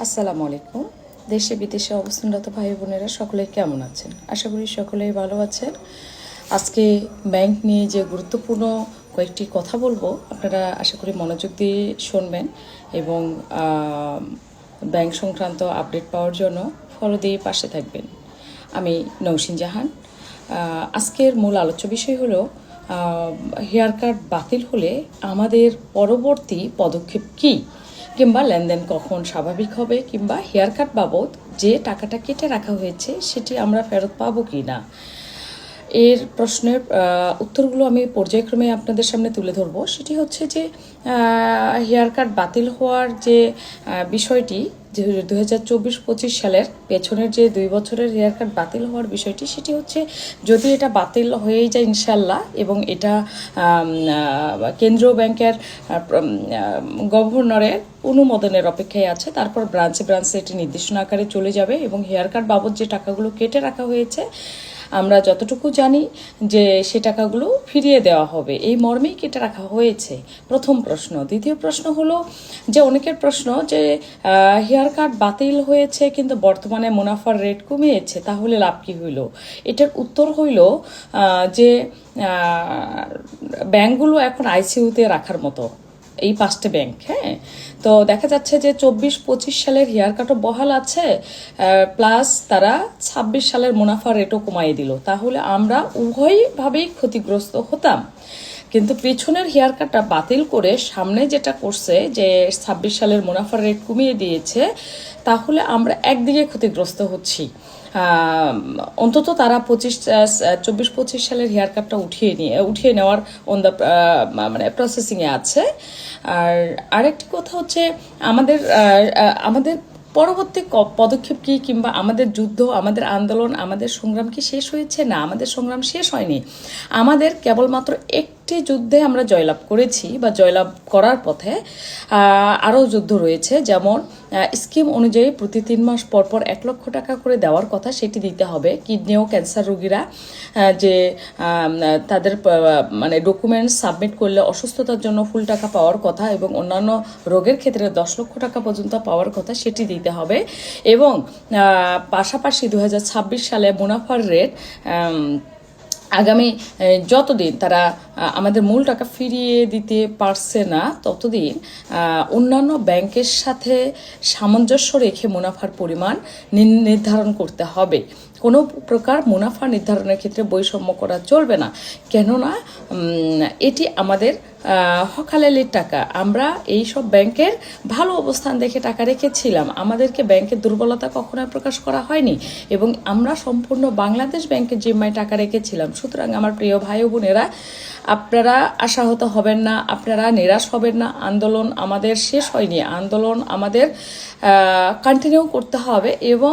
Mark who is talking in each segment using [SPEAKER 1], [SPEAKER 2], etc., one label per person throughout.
[SPEAKER 1] আসসালামু আলাইকুম। দেশে বিদেশে অবস্থানরত ভাই বোনেরা সকলে কেমন আছেন? আশা করি সকলেই ভালো আছেন। আজকে ব্যাংক নিয়ে যে গুরুত্বপূর্ণ কয়েকটি কথা বলবো, আপনারা আশা করি মনোযোগ দিয়ে শুনবেন এবং ব্যাংক সংক্রান্ত আপডেট পাওয়ার জন্য ফলো দিয়ে পাশে থাকবেন। আমি নৌসিন জাহান। আজকের মূল আলোচ্য বিষয় হলো হেয়ার কাট বাতিল হলে আমাদের পরবর্তী পদক্ষেপ কী, কিংবা লেনদেন কখন স্বাভাবিক হবে, কিংবা হেয়ার কাট বাবদ যে টাকাটা কেটে রাখা হয়েছে সেটি আমরা ফেরত পাবো কি না। এর প্রশ্নের উত্তরগুলো আমি পর্যায়ক্রমে আপনাদের সামনে তুলে ধরবো। সেটি হচ্ছে যে হেয়ার কাট বাতিল হওয়ার যে বিষয়টি, যে 2024-25 সালের পেছনের যে 2 বছরের হেয়ার কাট বাতিল হওয়ার বিষয়টি, সেটি হচ্ছে যদি এটা বাতিল হয়েই যায় ইনশাল্লাহ, এবং এটা কেন্দ্রীয় ব্যাংকের গভর্নরের অনুমোদনের অপেক্ষায় আছে, তারপর ব্রাঞ্চে ব্রাঞ্চে এটি নির্দেশনা আকারে চলে যাবে এবং হেয়ার কাট বাবদ যে টাকাগুলো কেটে রাখা হয়েছে আমরা যতটুকু জানি যে সে টাকাগুলো ফিরিয়ে দেওয়া হবে, এই মর্মেই কেটে রাখা হয়েছে। প্রথম প্রশ্ন। দ্বিতীয় প্রশ্ন হলো যে অনেকের প্রশ্ন যে হেয়ার কাট বাতিল হয়েছে কিন্তু বর্তমানে মুনাফার রেট কমিয়েছে, তাহলে লাভ কী হইল? এটার উত্তর হইল যে ব্যাংকগুলো এখন আইসিইউতে রাখার মতো, এই 5টে ব্যাংক। হ্যাঁ, তো দেখা যাচ্ছে যে 24-25 সালের হেয়ার কাটও বহাল আছে, প্লাস তারা 26 সালের মুনাফা রেটও কমাইয়ে দিল, তাহলে আমরা উভয়ভাবেই ক্ষতিগ্রস্ত হতাম। কিন্তু পেছনের হেয়ার কাটটা বাতিল করে সামনে যেটা করছে যে 26 সালের মুনাফার রেট কমিয়ে দিয়েছে, তাহলে আমরা একদিকে ক্ষতিগ্রস্ত হচ্ছি। অন্তত তারা 24-25 সালের হেয়ার কাটটা উঠিয়ে নেওয়ার মানে প্রসেসিংয়ে আছে। আর আরেকটি কথা হচ্ছে আমাদের পরবর্তী পদক্ষেপ কী, কিংবা আমাদের যুদ্ধ, আমাদের আন্দোলন, আমাদের সংগ্রাম কি শেষ হয়েছে? না, আমাদের সংগ্রাম শেষ হয়নি। আমাদের কেবলমাত্র একটি যুদ্ধে আমরা জয়লাভ করেছি বা জয়লাভ করার পথে আরও যুদ্ধ রয়েছে। যেমন স্কিম অনুযায়ী প্রতি 3 মাস পর পর 1 লক্ষ টাকা করে দেওয়ার কথা, সেটি দিতে হবে। কিডনি ও ক্যান্সার রোগীরা যে তাদের মানে ডকুমেন্টস সাবমিট করলে অসুস্থতার জন্য ফুল টাকা পাওয়ার কথা এবং অন্যান্য রোগের ক্ষেত্রে 10 লক্ষ টাকা পর্যন্ত পাওয়ার কথা, সেটি দিতে হবে। এবং পাশাপাশি 2026 সালে মুনাফার রেট আগামী যতদিন তারা আমাদের মূল টাকা ফিরিয়ে দিতে পারছে না, ততদিন অন্যান্য ব্যাংকের সাথে সামঞ্জস্য রেখে মুনাফার পরিমাণ নির্ধারণ করতে হবে। কোনো প্রকার মুনাফা নির্ধারণের ক্ষেত্রে বৈষম্য করা চলবে না, কেননা এটি আমাদের হকালেলির টাকা। আমরা এই সব ব্যাংকের ভালো অবস্থান দেখে টাকা রেখেছিলাম, আমাদেরকে ব্যাংকের দুর্বলতা কখনোই প্রকাশ করা হয়নি, এবং আমরা সম্পূর্ণ বাংলাদেশ ব্যাংকের জিম্মায় টাকা রেখেছিলাম। সুতরাং আমার প্রিয় ভাই ও বোনেরা, আপনারা আশাহত হবেন না, আপনারা নিরাশ হবেন না। আন্দোলন আমাদের শেষ হয়নি, আন্দোলন আমাদের কন্টিনিউ করতে হবে এবং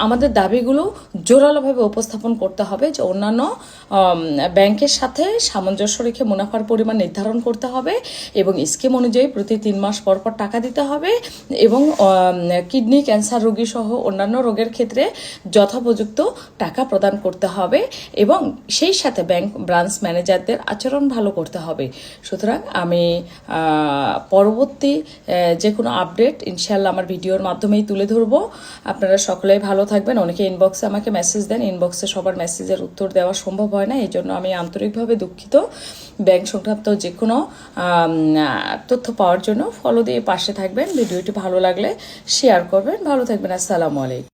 [SPEAKER 1] আমাদের দাবিগুলো জোরালোভাবে উপস্থাপন করতে হবে যে অন্যান্য ব্যাংকের সাথে সামঞ্জস্য রেখে মুনাফার পরিমাণ নির্ধারণ করতে হবে এবং স্কিম অনুযায়ী প্রতি 3 মাস পর পর টাকা দিতে হবে এবং কিডনি ক্যান্সার রোগী সহ অন্যান্য রোগের ক্ষেত্রে যথোপযুক্ত টাকা প্রদান করতে হবে এবং সেই সাথে ব্যাংক ব্রাঞ্চ ম্যানেজারদের আচরণ ভালো করতে হবে। সুতরাং আমি পরবর্তী যে কোনো আপডেট ইনশাল্লাহ আমার ভিডিওর মাধ্যমেই তুলে ধরবো। আপনারা সকলেই ভালো থাকবেন। অনেকে ইনবক্সে আমাকে মেসেজ দেন, ইনবক্সে সবার মেসেজের উত্তর দেওয়া সম্ভব হয় না, এই জন্য আমি আন্তরিকভাবে দুঃখিত। ব্যাংক সংক্রান্ত যে কোনো তথ্য পাওয়ার জন্য ফলো দিয়ে পাশে থাকবেন। ভিডিওটি ভালো লাগলে শেয়ার করবেন। ভালো থাকবেন। আসসালামু আলাইকুম।